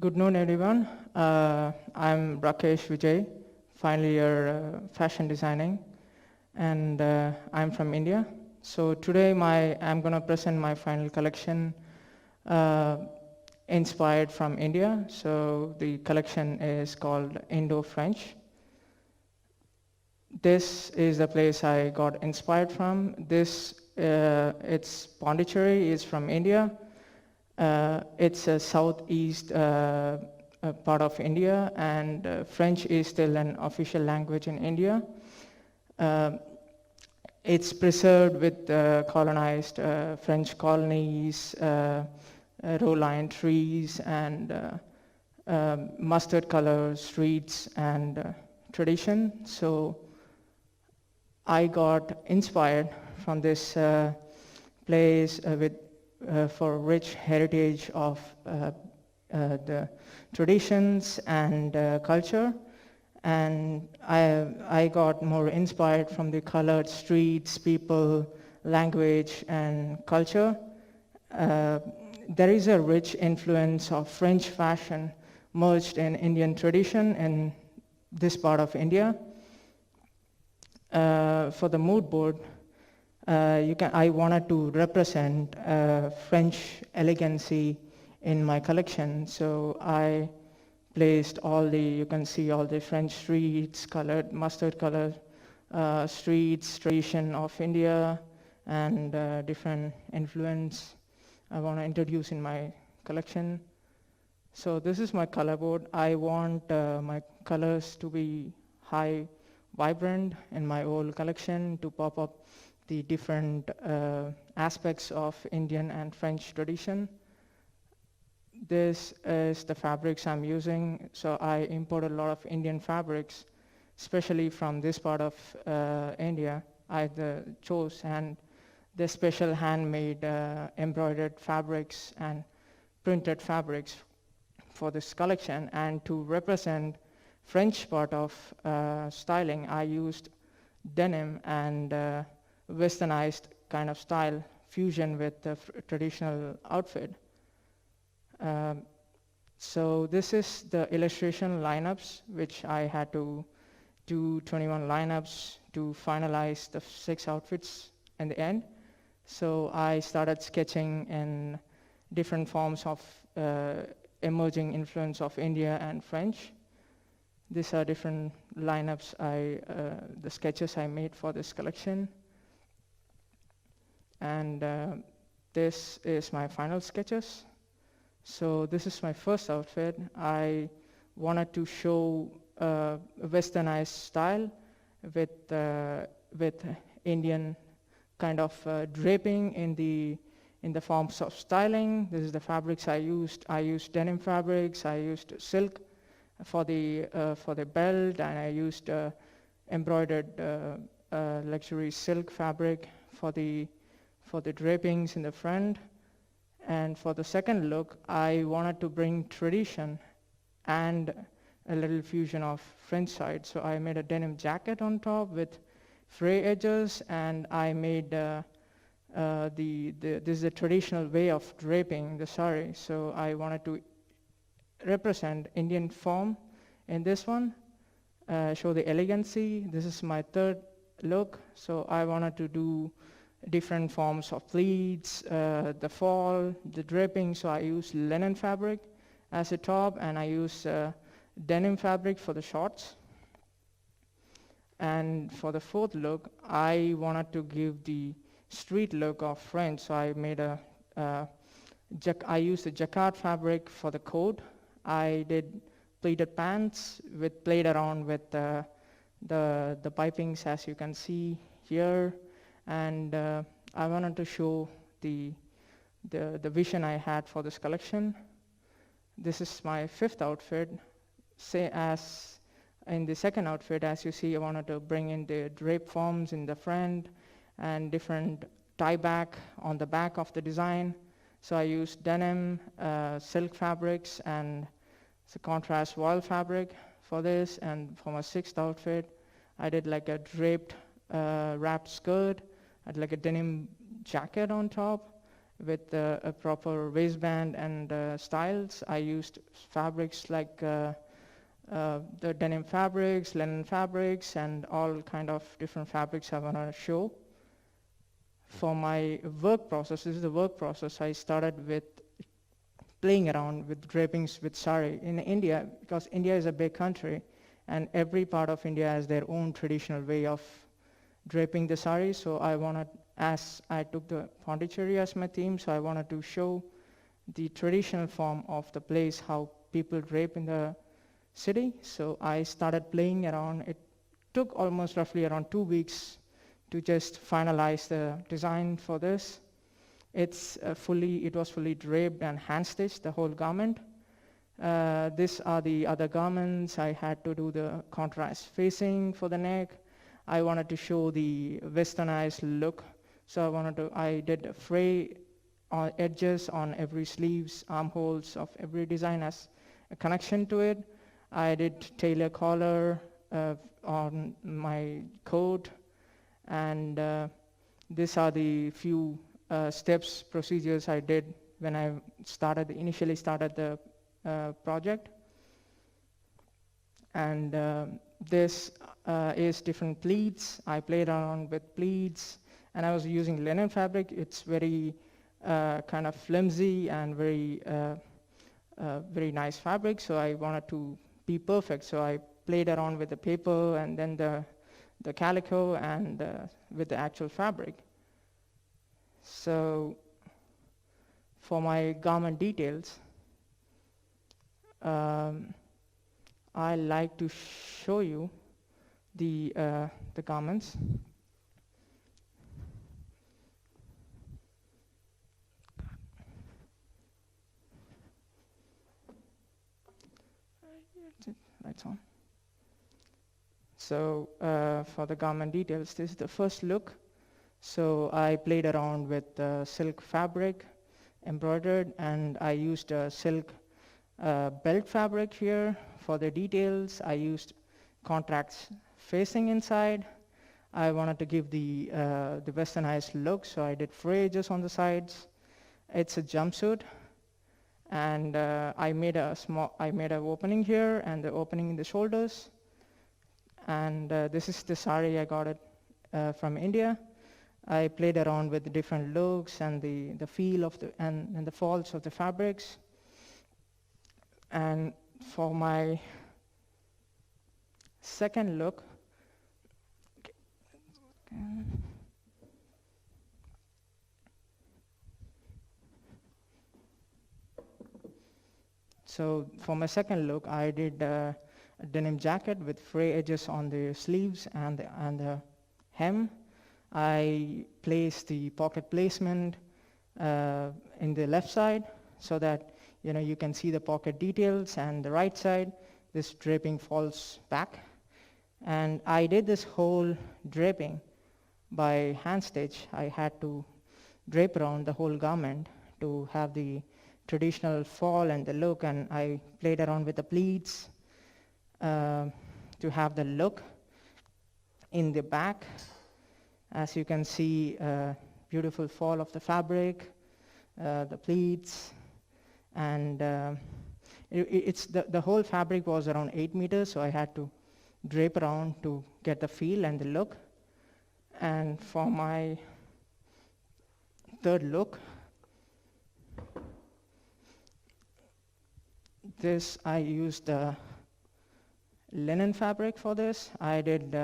Good noon, everyone. I'm Rakesh Vijay, final year fashion designing, and I'm from India. So today I'm going to present my final collection uh, inspired from India. So the collection is called Indo French. This is the place I got inspired from. It's Pondicherry, is from India. It's a southeast part of India, and French is still an official language in India. Uh, it's preserved with colonized French colonies, row-line trees, and mustard color streets and tradition. So I got inspired from this place for rich heritage of the traditions and culture, and I got more inspired from the colored streets, people, language, and culture. There is a rich influence of French fashion merged in Indian tradition in this part of India. For the mood board, I wanted to represent French elegancy in my collection, so I placed you can see all the French streets, colored, mustard color streets, tradition of India, and different influence I want to introduce in my collection. So this is my color board. I want my colors to be high, vibrant in my whole collection to pop up the different aspects of Indian and French tradition. This is the fabrics I'm using. So I imported a lot of Indian fabrics, especially from this part of India. I chose and the special handmade embroidered fabrics and printed fabrics for this collection. And to represent French part of styling, I used denim and westernized kind of style fusion with the traditional outfit. So this is the illustration lineups, which I had to do 21 lineups to finalize the 6 outfits in the end. So I started sketching in different forms of emerging influence of India and French. These are different lineups the sketches I made for this collection. And this is my final sketches. So this is my first outfit. I wanted to show westernized style with Indian kind of draping in the forms of styling. This is the fabrics I used. I used denim fabrics. I used silk for the belt, and I used embroidered luxury silk fabric for the drapings in the front. And for the second look, I wanted to bring tradition and a little fusion of French side. So I made a denim jacket on top with fray edges, and I made this is the traditional way of draping the sari. So I wanted to represent Indian form in this one, show the elegancy. This is my third look. So I wanted to do different forms of pleats, the fall, the draping. So I used linen fabric as a top, and I used denim fabric for the shorts. And for the fourth look, I wanted to give the street look of French. So I made I used the jacquard fabric for the coat. I did pleated pants played around with the pipings, as you can see here. And I wanted to show the vision I had for this collection. This is my fifth outfit. As in the second outfit, as you see, I wanted to bring in the drape forms in the front and different tie back on the back of the design. So I used denim, silk fabrics, and the contrast voile fabric for this. And for my sixth outfit, I did like a draped wrapped skirt. I had like a denim jacket on top with a proper waistband and styles. I used fabrics like the denim fabrics, linen fabrics, and all kind of different fabrics I want to show. For my work process, this is the work process, I started with playing around with drapings with sari. In India, because India is a big country, and every part of India has their own traditional way of draping the sari, so as I took the Pondicherry as my theme, so I wanted to show the traditional form of the place, how people drape in the city. So I started playing around. It took almost roughly around 2 weeks to just finalize the design for this. It was fully draped and hand stitched, the whole garment. These are the other garments. I had to do the contrast facing for the neck. I wanted to show the westernized look. So I did fray edges on every sleeves, armholes of every design as a connection to it. I did tailor collar on my coat, and these are the few procedures I did when I initially started the project. And this is different pleats. I played around with pleats, and I was using linen fabric. It's very kind of flimsy and very nice fabric, so I wanted to be perfect. So I played around with the paper and then the calico and with the actual fabric. So for my garment details, I like to show you the garments. Lights on. So for the garment details, this is the first look. So I played around with silk fabric, embroidered, and I used silk belt fabric here. For the details, I used contrast facing inside. I wanted to give the westernized look, so I did fray edges on the sides. It's a jumpsuit, and I made an opening here and the opening in the shoulders. And this is the sari. I got it from India. I played around with the different looks and the feel of and the folds of the fabrics. And for my second look, so for my second look, I did a denim jacket with fray edges on the sleeves and the hem. I placed the pocket placement in the left side so that you can see the pocket details, and the right side, this draping falls back. And I did this whole draping by hand stitch. I had to drape around the whole garment to have the traditional fall and the look, and I played around with the pleats to have the look. In the back, as you can see, beautiful fall of the fabric, the pleats, and the whole fabric was around 8 meters, so I had to drape around to get the feel and the look. And for my third look, I used linen fabric for this. I did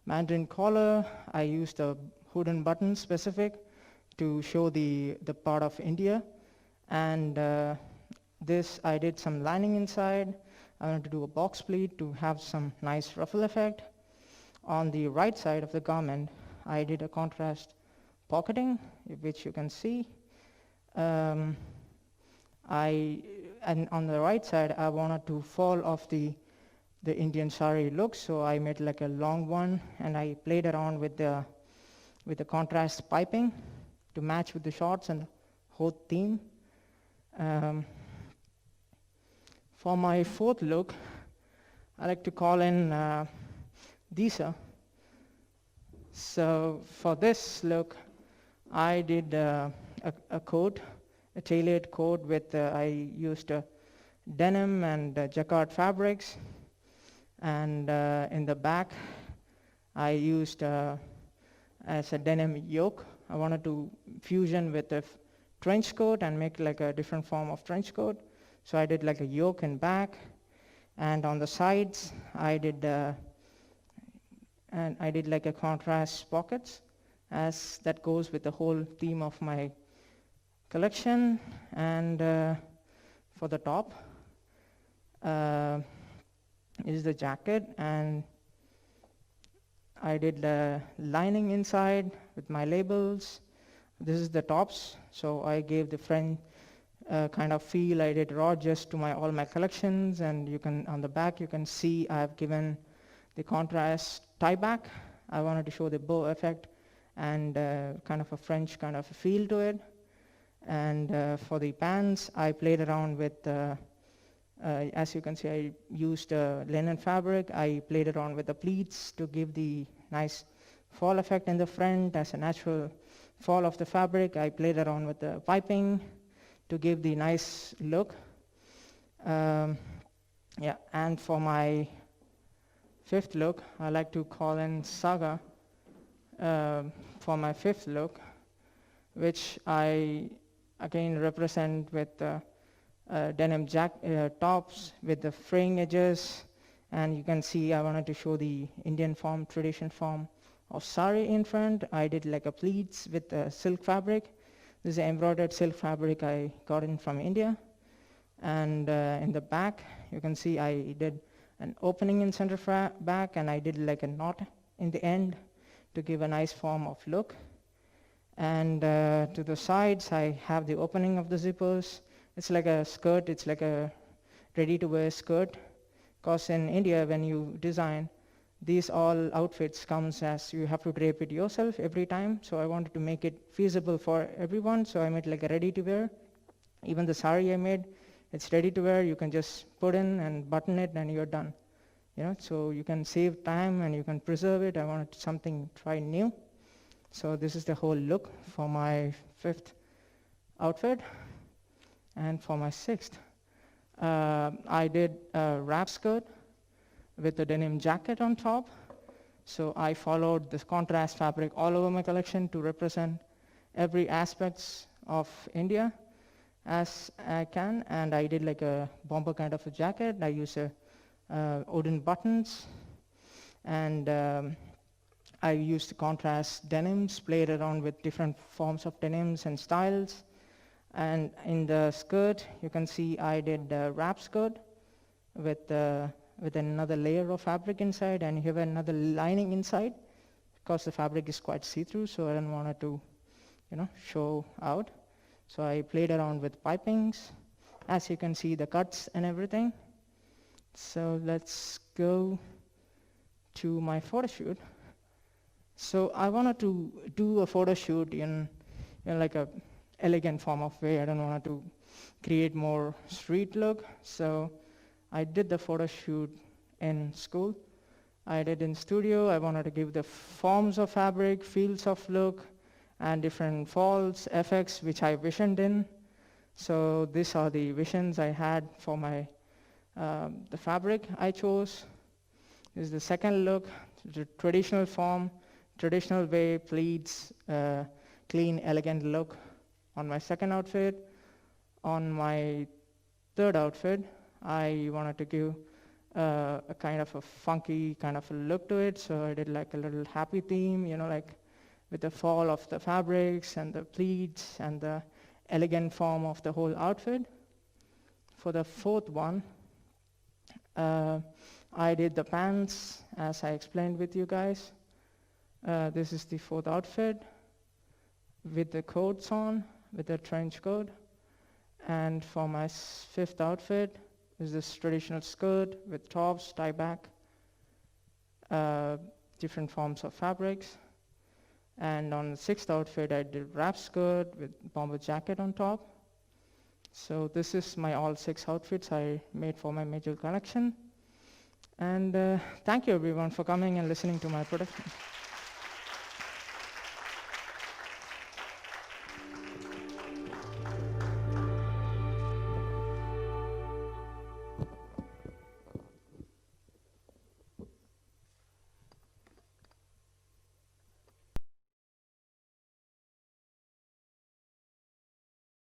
mandarin collar. I used a wooden button specific to show the part of India. And this, I did some lining inside. I wanted to do a box pleat to have some nice ruffle effect. On the right side of the garment, I did a contrast pocketing, which you can see. And on the right side, I wanted to fall off the Indian sari look, so I made like a long one, and I played around with the contrast piping to match with the shorts and the whole theme. For my fourth look, I like to call in Disa. So for this look, I did a coat, a tailored coat with, I used denim and jacquard fabrics, and in the back I used as a denim yoke. I wanted to fusion with a trench coat and make like a different form of trench coat. So I did like a yoke in back, and on the sides I did like a contrast pockets, as that goes with the whole theme of my collection. And for the top is the jacket, and I did the lining inside with my labels. This is the tops, so I gave the French kind of feel. I did raw just to all my collections, and you can, on the back you can see I've given the contrast tie back. I wanted to show the bow effect and kind of a French kind of a feel to it. And for the pants, I played around with, as you can see, I used linen fabric. I played around with the pleats to give the nice fall effect in the front as a natural fall of the fabric. I played around with the piping to give the nice look. Yeah, and for my fifth look, I like to call in Saga for my fifth look, which I again represent with denim tops with the fraying edges. And you can see I wanted to show the Indian form, tradition form of sari in front. I did like a pleats with silk fabric. This is embroidered silk fabric I got in from India. And in the back, you can see I did an opening in center back, and I did like a knot in the end to give a nice form of look. And to the sides, I have the opening of the zippers. It's like a skirt. It's like a ready-to-wear skirt. Because in India, when you design, these all outfits comes as you have to drape it yourself every time. So I wanted to make it feasible for everyone. So I made like a ready-to-wear. Even the sari I made, it's ready to wear. You can just put in and button it, and you're done. You know, so you can save time and you can preserve it. I wanted something try new. So this is the whole look for my fifth outfit. And for my sixth, I did a wrap skirt with a denim jacket on top. So I followed this contrast fabric all over my collection to represent every aspects of India as I can. And I did like a bomber kind of a jacket. I used wooden buttons, and I used contrast denims, played around with different forms of denims and styles. And in the skirt, you can see I did a wrap skirt with another layer of fabric inside, and you have another lining inside because the fabric is quite see-through, so I didn't want it to, show out. So I played around with pipings, as you can see the cuts and everything. So let's go to my photo shoot. So I wanted to do a photo shoot in like a elegant form of way. I don't want to create more street look. So I did the photo shoot in school. I did in studio. I wanted to give the forms of fabric, fields of look, and different falls, effects, which I visioned in. So these are the visions I had for my the fabric I chose. This is the second look, the traditional form, traditional way, pleats, clean, elegant look on my second outfit. On my third outfit, I wanted to give a kind of a funky kind of a look to it, so I did like a little happy theme, like with the fall of the fabrics and the pleats and the elegant form of the whole outfit. For the fourth one, I did the pants as I explained with you guys. This is the fourth outfit with the coats on, with the trench coat. And for my fifth outfit is this traditional skirt with tops, tie back, different forms of fabrics. And on the sixth outfit, I did wrap skirt with bomber jacket on top. So this is my all 6 outfits I made for my major collection. And thank you everyone for coming and listening to my production.